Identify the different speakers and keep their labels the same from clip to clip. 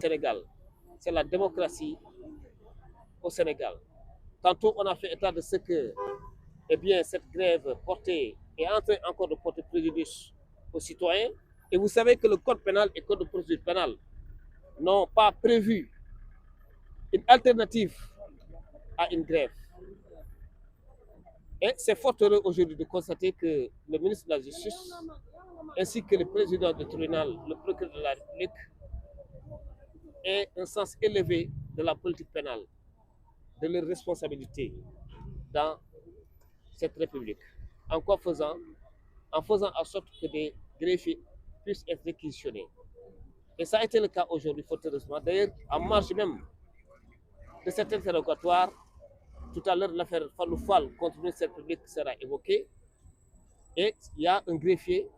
Speaker 1: Sénégal, c'est la démocratie au Sénégal. Tantôt, on a fait état de ce que, eh bien, cette grève portée est en train encore de porter préjudice aux citoyens. Et vous savez que le code pénal et le code de procédure pénale n'ont pas prévu une alternative à une grève. Et c'est fort heureux aujourd'hui de constater que le ministre de la Justice, ainsi que le président du tribunal, le procureur de la République, aient un sens élevé de la politique pénale, de leur responsabilité dans cette République. En quoi faisant? En faisant en sorte que des greffiers puissent être réquisitionnés. Et ça a été le cas aujourd'hui, fort heureusement. D'ailleurs, en marge même de cet interrogatoire, tout à l'heure, l'affaire Fallou Fall contre le ministère public sera évoquée. Et il y a un greffier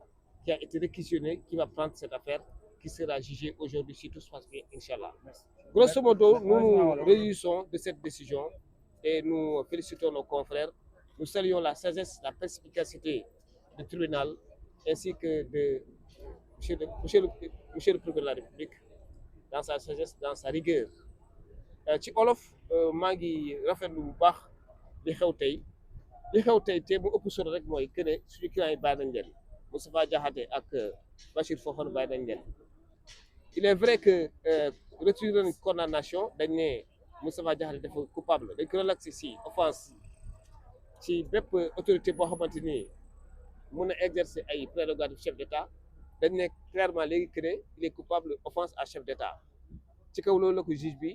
Speaker 1: qui a été réquisitionné, qui va prendre cette affaire, qui sera jugée aujourd'hui si tout se passe bien, Inch'Allah. Grosso modo, nous nous réjouissons de cette décision et nous félicitons nos confrères. Nous saluons la sagesse, la perspicacité du tribunal ainsi que de monsieur le procureur de la République dans sa sagesse, dans sa rigueur. ci olof maa ngi rafetlu bu baax li xew tey te mu ëpp solo rek mooy que ne suñu client yi bàyyi nañ leen Moustapha Diakhaté ak Bachir Fofana bàyyi nañ leen. Il est vrai que retenir une condamnation dañ ne Moustapha Diakhaté dafa coupable dañ ko relaxé si offense ci bépp autorité boo xamante ni mun a exercer ay prérogatives chef d'État dañ ne clairement léegi que ne il est coupable offense à chef d'État. ci kaw loolu la ko juge bi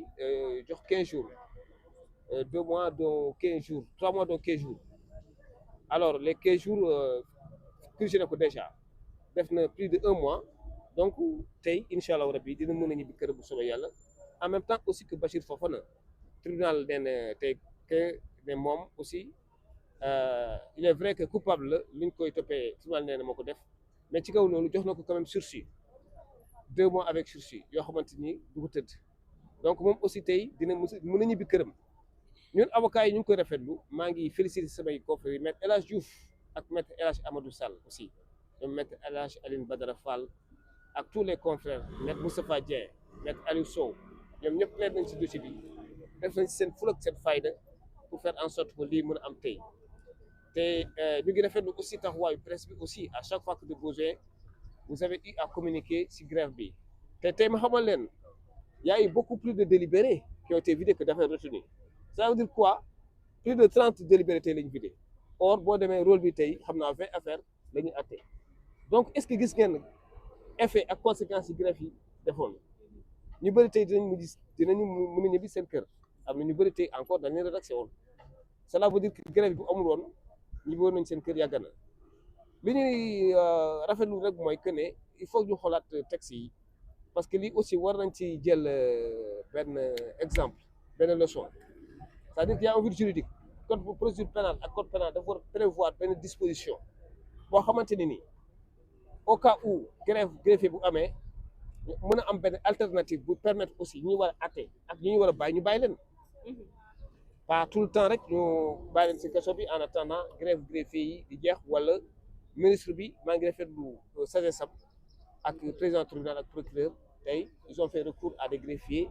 Speaker 1: jox 15 jours 2 mois dont 15 jours 3 mois dont 15 jours alors les 15 jours purgé na ko déjà def na plus de 1 mois donc tey incha allah rabi dina mën a ñibbi kër bu soobee yàlla en même temps aussi que Bachir Fofana tribunal nee na tey que ne moom aussi il est vrai que coupable la li ñu koy toppee tribunal nee na moo ko def mais ci kaw loolu jox na ko quand même sursis 2 mois avec sursis yoo xamante ni du ko tëdd donc moom aussi tey dina mën a ñibbi këram ñun avocats yi ñu ngi koy rafetlu maa ngi féliciter samay confrères yi maître El Hadj Diouf ak maître El Hadj Amadou Sall aussi ñoom maître El Hadj Aline Badara Fall ak tous les confrères maître Moustapha Dieng maître Aliou Sow ñoom ñëpp plaide nañ ci dossier bi def nañ ci seen ful ak seen fayda pour faire en sorte que lii mën a am tey te ñu ngi rafetlu aussi taxawaayu presse bi aussi à chaque fois que de besoin vous avez eu à communiquer ci grève bi te tey ma xamal leen y a eu beaucoup plus de délibérés qui ont été vidés que d'affaires retenues. Ça veut dire quoi? Plus de 30 délibérés tey lañu vidé or boo demee rôle bi tey xam naa 20 affaires la ñuy atte donc est-ce que gis ngeen effet ak conséquences yi grève yi defoon ñu bëri tey dinañu mën a ñibbi seen kër am na ñu bëri tey encore dañ leen relaxé woon cela veut dire que grève bu amul woon ñibbi woon nañ seen kër yàgg na li ñuy rafetlu rek mooy que ne il faut ñu xoolaat texte yi parce que lii aussi war nañ ci jël benn exemple benn leçon c'est-à-dire qu'il y a un vide juridique code de procédure pénale ak code pénal dafa war prévoir benn disposition boo xamante ne nii au cas où greffier bu amee mën a am benn alternative bu permettre aussi ñi war a atte ak ñi ñu war a bàyyi ñu bàyyi leen pas tout le temps rek ñu bàyyi leen ci kaso bi en attendant greffier yi di jeex wala ministre bi maa ngi rafetlu sagesse am ak président tribunal ak procureur tey ils ont fait recours à des greffiers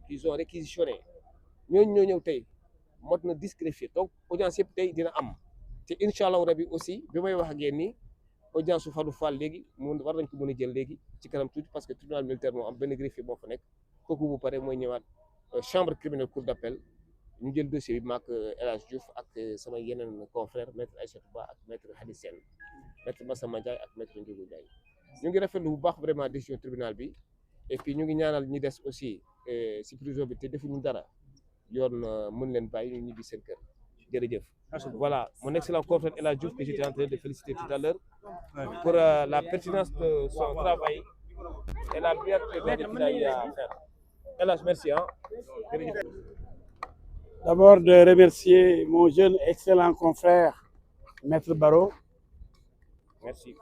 Speaker 1: qu'ils ont réquisitionnés ñooñu ñoo ñëw tey mot na 10 greffiers donc audience yëpp tey dina am te incha allah rabi aussi bi may wax ak yéen ni audience su Fallou Fall léegi war nañ ko mën a jël léegi ci kanam tuuti parce que tribunal militaire moo am benn greffier moo fa nekk kooku bu pare mooy ñëwaat chambre criminelle cour d'appel ñu jël dossier bi maak El Hadj Diouf ak sama yeneen confrère maître Aïssatou Ba ak maître Hadi Sène maître Massamba Ndiaye ak maître Ndiogou Ndiaye ñu ngi rafetlu bu baax vraiment décision tribunal bi et puis ñu ngi ñaanal ñi des aussi si prison bi te defuñu dara yoon mën leen bàyyi ñu ñibbi seen kër jërëjëf. Voilà mon excellent confrère El Hadj Diouf que j'étais en train de féliciter tout à l'heure pour la pertinence de son travail et la brillante plaidoirie qu'il a eu à faire. El Hadj merci jërëjëf.
Speaker 2: D'abord de remercier mon jeune excellent confrère Maître Barreau.
Speaker 1: Merci.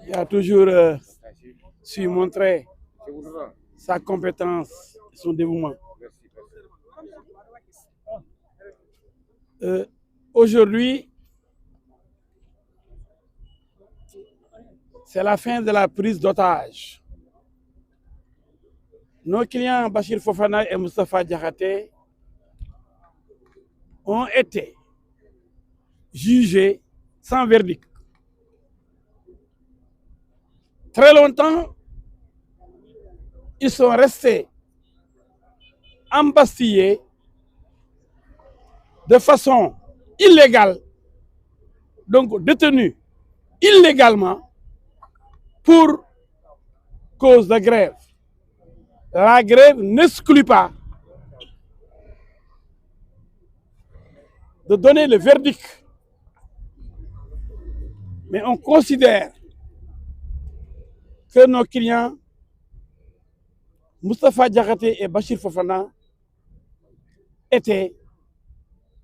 Speaker 2: Il a toujours su montrer sa compétence et son dévouement. Aujourd'hui, c'est la fin de la prise d'otage Nos clients Bachir Fofana et Moustapha Diakhaté ont été jugés sans verdict. Très longtemps, ils sont restés embastillés de façon illégale, donc détenus illégalement pour cause de grève. La grève n'exclut pas de donner le verdict, mais on considère que nos clients Moustapha Diakhaté et Bachir Fofana étaient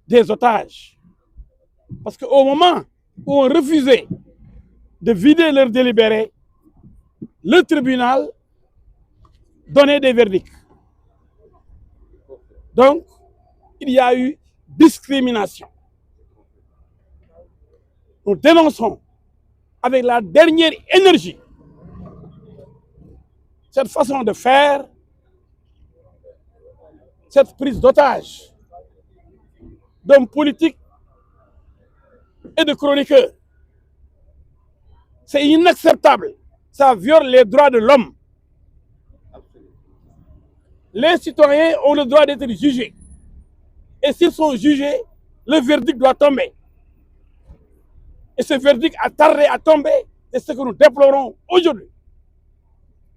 Speaker 2: des otages. Parce qu'au moment où on refusait de vider leur délibéré, le tribunal donnait des verdicts. Donc, il y a eu discrimination. Nous dénonçons avec la dernière énergie cette façon de faire, cette prise d'otage d'hommes politiques et de chroniqueurs. C'est inacceptable. Ça viole les droits de l'homme. Les citoyens ont le droit d'être jugés. Et s'ils sont jugés, le verdict doit tomber. Et ce verdict a tardé à tomber. C'est ce que nous déplorons aujourd'hui.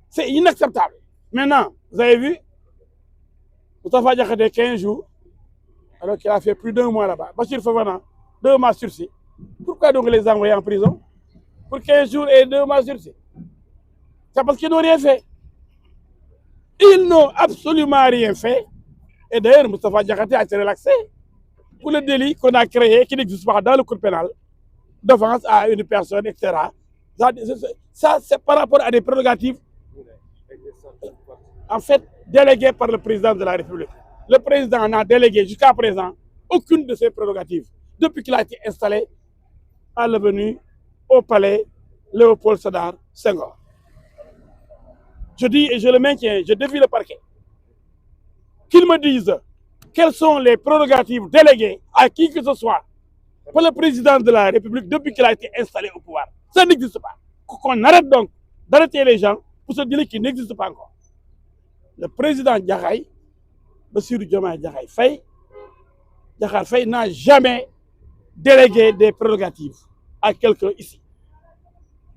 Speaker 2: C'est inacceptable. Maintenant, vous avez vu, Moustapha Diakhaté 15 jours, alors qu'il a fait plus d'1 mois là-bas. Bachir Fofana, 2 mois sursis. Pourquoi donc les envoyer en prison pour 15 jours et 2 mois sursis? C'est parce qu'ils n'ont rien fait. Ils n'ont absolument rien fait. Et d'ailleurs, Moustapha Diakhaté a été relaxé pour le délit qu'on a créé, qui n'existe pas dans le code pénal, d'offense à une personne, etc. Ça, c'est par rapport à des prérogatives, en fait, déléguées par le président de la République. Le président n'a délégué jusqu'à présent aucune de ses prérogatives depuis qu'il a été installé à l'avenue au palais Léopold Sédar Senghor. Je dis et je le maintiens, je défie le parquet, qu'ils me disent quelles sont les prérogatives déléguées à qui que ce soit par le président de la République depuis qu'il a été installé au pouvoir. Ça n'existe pas. Qu'on arrête donc d'arrêter les gens pour ce délit qui n'existe pas encore. Le président Diakhaye, Bassirou Diomaye Diakhar Faye n'a jamais délégué des prérogatives à quelqu'un ici.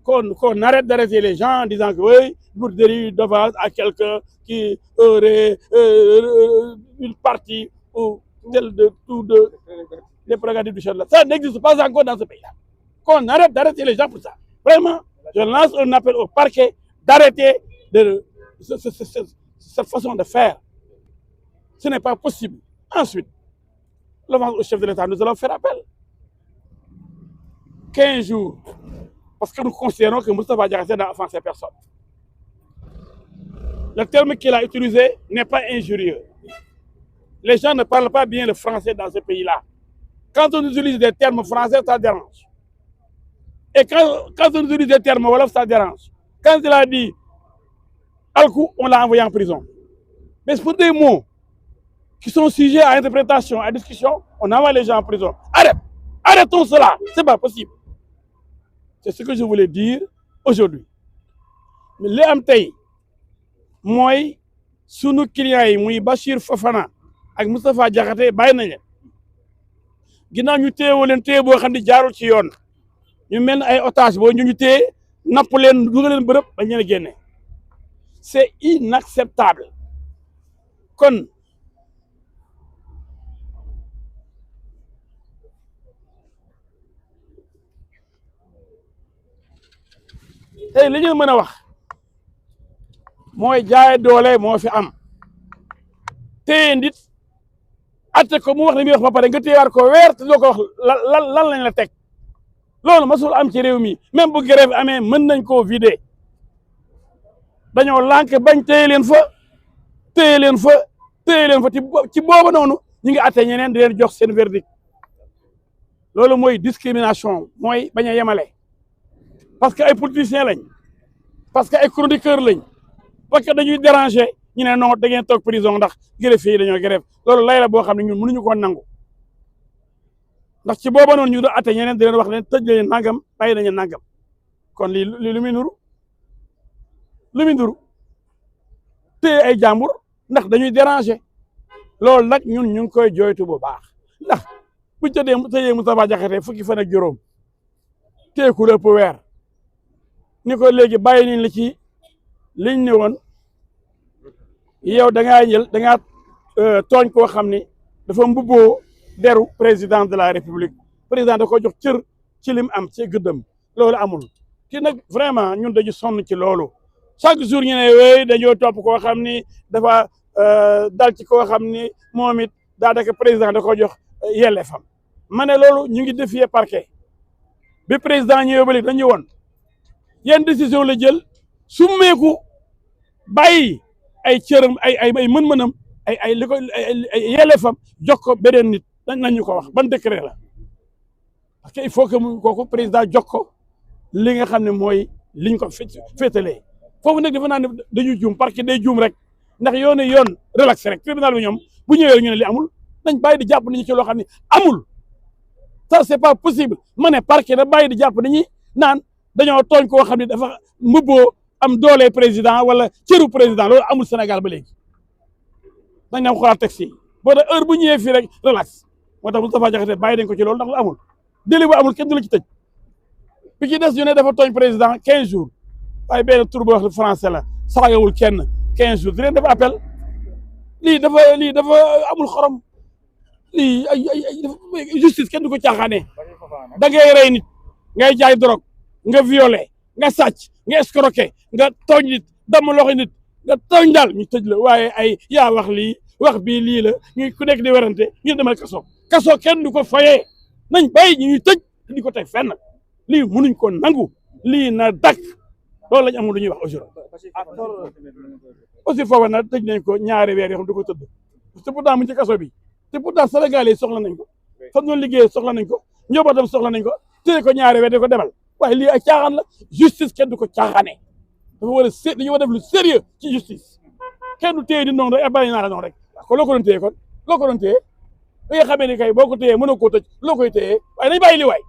Speaker 2: Qu'on arrête d'arrêter les gens en disant que oui, pour délit d'offense à quelqu'un qui aurait une partie ou telle de tout de les prérogatives du chef. Ça n'existe pas encore dans ce pays-là. Qu'on arrête d'arrêter les gens pour ça. Vraiment, je lance un appel au parquet d'arrêter cette façon de faire. Ce n'est pas possible. Ensuite, l'avance au chef de l'État, nous allons faire appel. 15 jours. Parce que nous considérons que Moustapha Diakhaté n'a offensé personne. Le terme qu'il a utilisé n'est pas injurieux. Les gens ne parlent pas bien le français dans ce pays-là. Quand on utilise des termes français, ça dérange. Et quand on utilise des termes wolof, ça dérange. Quand il a dit Alkou, on l'a envoyé en prison. Mais pour des mots qui sont sujets à interprétation, à discussion, on envoie les gens en prison. Arrêtons cela, c'est pas possible. C'est ce que je voulais dire aujourd'hui. Mais li am tey mooy sunu clients yi muy Bachir Fofana ak Moustapha Diakhaté bàyyi nañ leen ginnaaw ñu téyewoo leen téye boo xam ne jaarul ci yoon ñu mel ay otage boo ñu téye napp leen dugal leen bërëb bañ leen a génne. C'est inacceptable. Kon tey li ñu mën a wax mooy jaay doole moo fi am téye nit atte ko mu wax li muy wax ba pare nga téyewaat ko weer te doo ko wax lan lañ la teg loolu masul am ci réew mi même bu grève amee mën nañ koo vider dañoo lànk bañ téye leen fa ci boobu noonu ñu ngi atte ñeneen di leen jox seen verdict loolu mooy discrimination mooy bañ a yemale. Parce que ay politiciens lañ parce que ay chroniqueurs lañ parce que dañuy déranger ñu ne non da ngeen toog prison ndax greffier yi dañoo grève loolu lay la boo xam ne ñun mënuñu ko nangu ndax ci booba noonu ñu doon atte ñeneen di leen wax ne tëj leen nangam bàyyi nañu nangam kon lii lu muy nuru téye ay jàmbur ndax dañuy déranger loolu nag ñun ñu ngi koy jooytu bu baax ndax buñ tëjee Moustapha Diakhaté fukki fan ak juróom téye ku lépp weer ni ko léegi bàyyi nañ la ci liñ ne woon yow da ngaa tooñ koo xam ni dafa mbubboo deru président de la république président da ko jox cër ci lim am ci gëddam loolu amul ki nag vraiment ñun dañu sonn ci loolu chaque jour ñu ne wéy dañoo topp koo xam ni dafa dal ci koo xam ni moom it daanaka président da ko jox yelleefam ma ne loolu ñu ngi défier parquet bi président ñëwee ba léegi dañu woon yenn décision la jël summeeku bàyyi ay cëram ay mën-mënam ay li ko ay yelleefam jox ko beneen nit nañ ñu ko wax ban décret la parce que il faut que mu kooku président jox ko li nga xam ne mooy liñ ko féetalee foofu nag dafa naa ne dañuy juum parce que day juum rek ndax yoon relax rek tribunal bi ñoom bu ñëwee ñu ne li amul nañ bàyyi di jàpp nañu ci loo xam ne amul ça c'est pas possible ma ne parquet na bàyyi di jàpp nañu naan dañoo tooñ koo xam ne dafa mbubboo am doole président wala cëru président loolu amul Sénégal ba léegi dañ dem xoolaat texte yi boo tax heure bu ñëwee fii rek relax moo tax Moustapha Diakhaté bàyyi dañ ko ci loolu ndax lu amul délit bu amul kenn du la ci tëj bi ci des ñu ne dafa tooñ président 15 jours waaye benn tur boo wax français la saagawul kenn 15 jours di leen def appel lii dafa amul xorom lii ay justice kenn du ko caaxaane da ngay rey nit ngay jaay drogue nga violé nga sàcc nga escroqué nga tooñ nit damm loxo nit nga tooñ daal ñu tëj la waaye ay yaa wax lii wax bii lii la ñu ku nekk di werante ñu demal kaso kenn du ko fayee nañ bàyyi ñuy tëj di ko teg fenn lii mënuñ ko nangu lii na dakk loolu lañ amul lu ñuy wax aujourd'hui aussi foofu nag tëj nañ ko ñaari weer yoo xam du ko tëdd te pourtant mu ci kaso bi te pourtant Sénégalais yi soxla nañ ko fa doon liggéey soxla nañ ko njabootam soxla nañ ko téye ko ñaari weer di ko demal waaye lii ay caaxaan la justice kenn du ko caaxaane dafa war a dañu war a def lu sérieux ci justice kenn du téye di noonu rek a bàyyi naa la noonu rek kon loo ko doon téye kon loo ko doon téye bi nga xamee ni kay boo ko téyee mënoo koo tëj loo koy téye waaye nañ bàyyi li waay